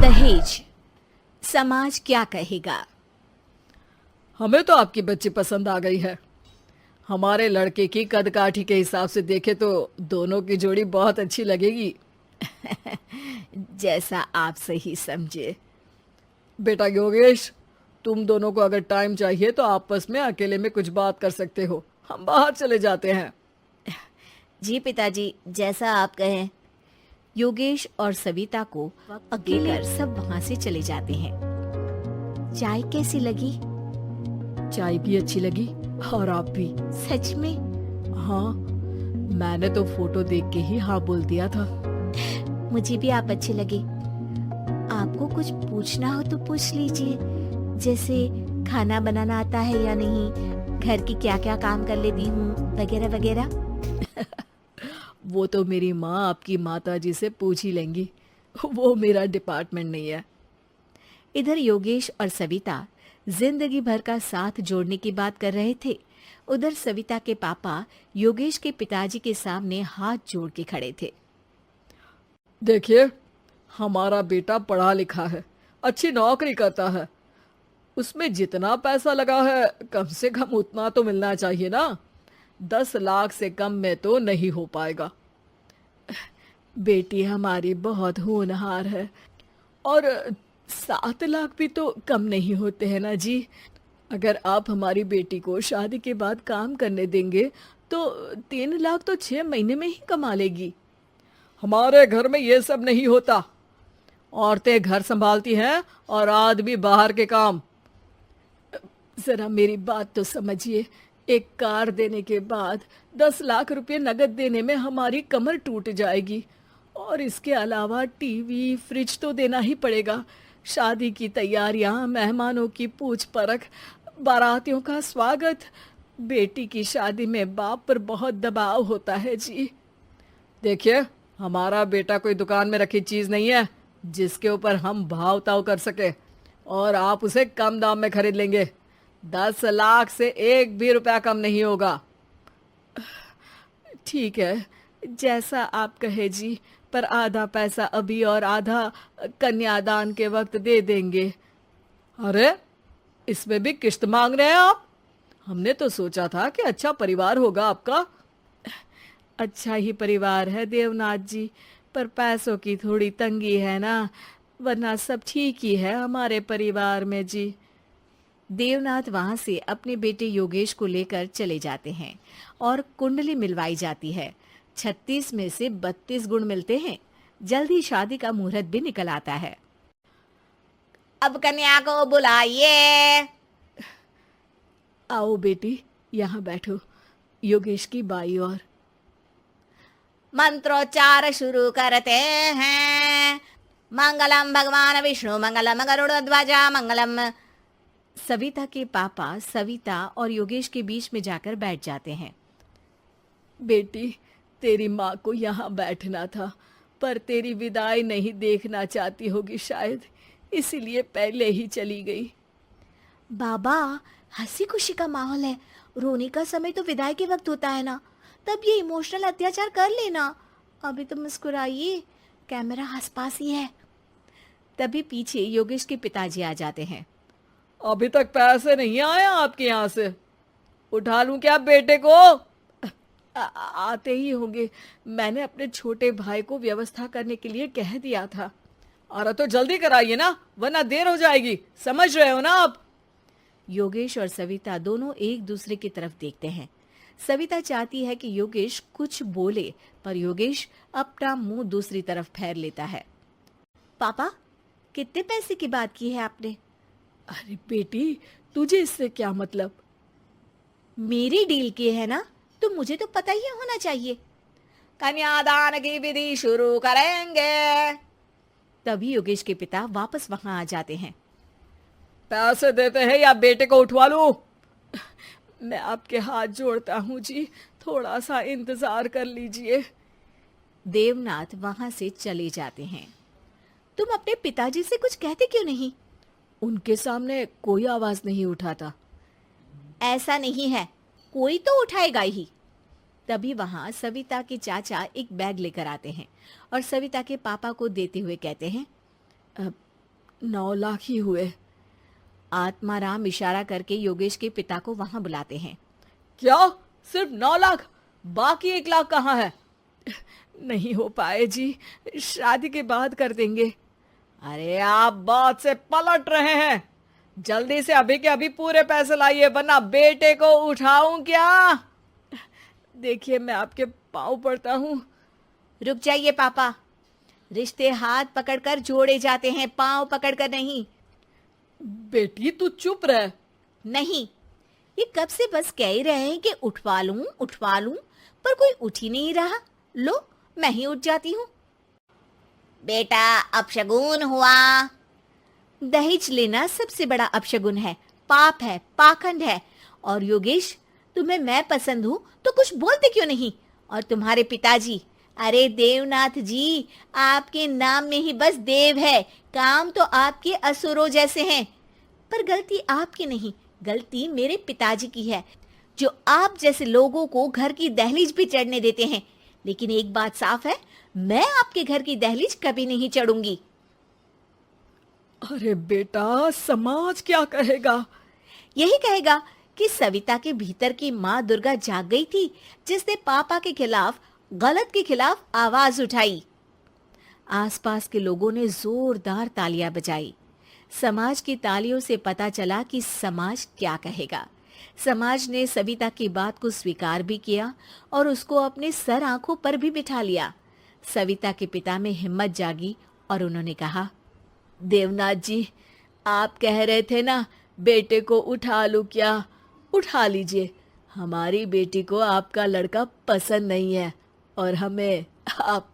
दहेज, समाज क्या कहेगा। हमें तो आपकी बच्ची पसंद आ गई है। हमारे लड़के की कद काठी के हिसाब से देखे तो दोनों की जोड़ी बहुत अच्छी लगेगी। जैसा आप सही समझे। बेटा योगेश, तुम दोनों को अगर टाइम चाहिए तो आपस में अकेले में कुछ बात कर सकते हो। हम बाहर चले जाते हैं। जी पिताजी, जैसा आप कहें। योगेश और सविता को अकेले कर सब वहां से चले जाते हैं। चाय कैसी लगी? चाय भी अच्छी लगी और आप भी। सच में? हाँ, मैंने तो फोटो देख के ही हाँ बोल दिया था। मुझे भी आप अच्छे लगे। आपको कुछ पूछना हो तो पूछ लीजिए, जैसे खाना बनाना आता है या नहीं, घर की क्या क्या काम कर लेती हूँ, वगैरह वगैरह। वो तो मेरी माँ आपकी माता जी से पूछ ही लेंगी। वो मेरा डिपार्टमेंट नहीं है। इधर योगेश और सविता जिंदगी भर का साथ जोड़ने की बात कर रहे थे। उधर सविता के पापा योगेश के पिताजी के सामने हाथ जोड़ के खड़े थे। देखिए, हमारा बेटा पढ़ा लिखा है, अच्छी नौकरी करता है। उसमें जितना पैसा लगा है कम से कम उतना तो मिलना चाहिए ना। 10 लाख से कम में तो नहीं हो पाएगा। बेटी हमारी बहुत होनहार है और 7 लाख भी तो कम नहीं होते हैं ना जी। अगर आप हमारी बेटी को शादी के बाद काम करने देंगे तो 3 लाख तो 6 महीने में ही कमा लेगी। हमारे घर में ये सब नहीं होता। औरतें घर संभालती हैं और आदमी बाहर के काम। जरा मेरी बात तो समझिए। एक कार देने के बाद 10 लाख रुपए नगद देने में हमारी कमर टूट जाएगी और इसके अलावा टीवी फ्रिज तो देना ही पड़ेगा। शादी की तैयारियां, मेहमानों की पूछ परख, बारातियों का स्वागत। बेटी की शादी में बाप पर बहुत दबाव होता है जी। देखिए, हमारा बेटा कोई दुकान में रखी चीज नहीं है जिसके ऊपर हम भाव ताव कर सके और आप उसे कम दाम में खरीद लेंगे। 10 लाख से 1 भी रुपया कम नहीं होगा। ठीक है, जैसा आप कहे जी, पर आधा पैसा अभी और आधा कन्यादान के वक्त दे देंगे। अरे, इसमें भी किश्त मांग रहे हैं आप? हमने तो सोचा था कि अच्छा परिवार होगा आपका। अच्छा ही परिवार है देवनाथ जी, पर पैसों की थोड़ी तंगी है ना, वरना सब ठीक ही है हमारे परिवार में जी। देवनाथ वहां से अपने बेटे योगेश को लेकर चले जाते हैं और कुंडली मिलवाई जाती है। 36 में से 32 गुण मिलते हैं। जल्द ही शादी का मुहूर्त भी निकल आता है। अब कन्या को बुलाइए। आओ बेटी, यहाँ बैठो। योगेश की बाई और। मंत्रोच्चार शुरू करते हैं। मंगलम भगवान विष्णु मंगलम गरुड़ध्वजा मंगलम। सविता के पापा सविता और योगेश के बीच में जाकर बैठ जाते हैं। बेटी, तेरी माँ को यहाँ बैठना था, पर तेरी विदाई नहीं देखना चाहती होगी शायद, इसीलिए पहले ही चली गई। बाबा, हंसी खुशी का माहौल है। रोने का समय तो विदाई के वक्त होता है ना, तब ये इमोशनल अत्याचार कर लेना। अभी तो मुस्कुराइए, कैमरा आसपास ही है। तभी पीछे योगेश के पिताजी आ जाते हैं। अभी तक पैसे नहीं आए आपके यहाँ से? उठा लूं क्या बेटे को? आते ही होंगे। मैंने अपने छोटे भाई को व्यवस्था करने के लिए कह दिया था। अरे तो जल्दी कराइए ना, वरना देर हो जाएगी। समझ रहे हो ना आप? योगेश और सविता दोनों एक दूसरे की तरफ देखते हैं। सविता चाहती है कि योगेश कुछ बोले, पर योगेश अपना मुंह दूसरी तरफ फेर लेता है। पापा, कितने पैसे की बात की है आपने? अरे बेटी, तुझे इससे क्या मतलब? मेरी डील की है ना, तो मुझे तो पता ही होना चाहिए। कन्यादान की विधि शुरू करेंगे। तभी योगेश के पिता वापस वहां आ जाते हैं। पैसे देते हैं या बेटे को उठवा लूं? मैं आपके हाथ जोड़ता हूँ जी, थोड़ा सा इंतजार कर लीजिए। देवनाथ वहां से चले जाते हैं। तुम अपने पिताजी से कुछ कहते क्यों नहीं? उनके सामने कोई आवाज नहीं उठाता। ऐसा नहीं है, कोई तो उठाएगा ही। तभी वहां सविता के चाचा एक बैग लेकर आते हैं और सविता के पापा को देते हुए कहते हैं, 9 लाख ही हुए। आत्माराम इशारा करके योगेश के पिता को वहां बुलाते हैं। क्या? सिर्फ 9 लाख? बाकी 1 लाख कहाँ है? नहीं हो पाए जी, शादी के बाद कर देंगे। अरे आप बात से पलट रहे हैं। जल्दी से अभी के अभी पूरे पैसे लाइए, वरना बेटे को उठाऊं क्या? देखिए, मैं आपके पाँव पड़ता हूँ। रुक जाइए पापा, रिश्ते हाथ पकड़कर जोड़े जाते हैं, पांव पकड़कर नहीं। बेटी तू चुप रह। नहीं, ये कब से बस कह ही रहे हैं कि उठवा लूं, पर कोई उठ ही नहीं रहा। लो, मैं ही उठ जाती हूँ। बेटा, अपशगुन हुआ। दहेज लेना सबसे बड़ा अपशगुन है, पाप है, पाखंड है। और योगेश, तुम्हें मैं पसंद हूँ तो कुछ बोलते क्यों नहीं? और तुम्हारे पिताजी, अरे देवनाथ जी, आपके नाम में ही बस देव है, काम तो आपके असुरों जैसे हैं। पर गलती आपकी नहीं, गलती मेरे पिताजी की है, जो आप जैसे लोगों को घर की दहलीज भी चढ़ने देते हैं। लेकिन एक बात साफ है, मैं आपके घर की दहलीज कभी नहीं चढ़ूंगी। अरे बेटा, समाज क्या कहेगा? यही कहेगा कि सविता के भीतर की माँ दुर्गा जाग गई थी, जिसने पापा के खिलाफ, गलत के खिलाफ आवाज उठाई। आसपास के लोगों ने जोरदार तालियां बजाई। समाज की तालियों से पता चला कि समाज क्या कहेगा। समाज ने सविता की बात को स्वीकार भी किया और उसको अपने सर आंखों पर भी बिठा लिया। सविता के पिता में हिम्मत जागी और उन्होंने कहा, देवनाथ जी, आप कह रहे थे ना बेटे को उठा लूं क्या? उठा लीजिए। हमारी बेटी को आपका लड़का पसंद नहीं है और हमें आप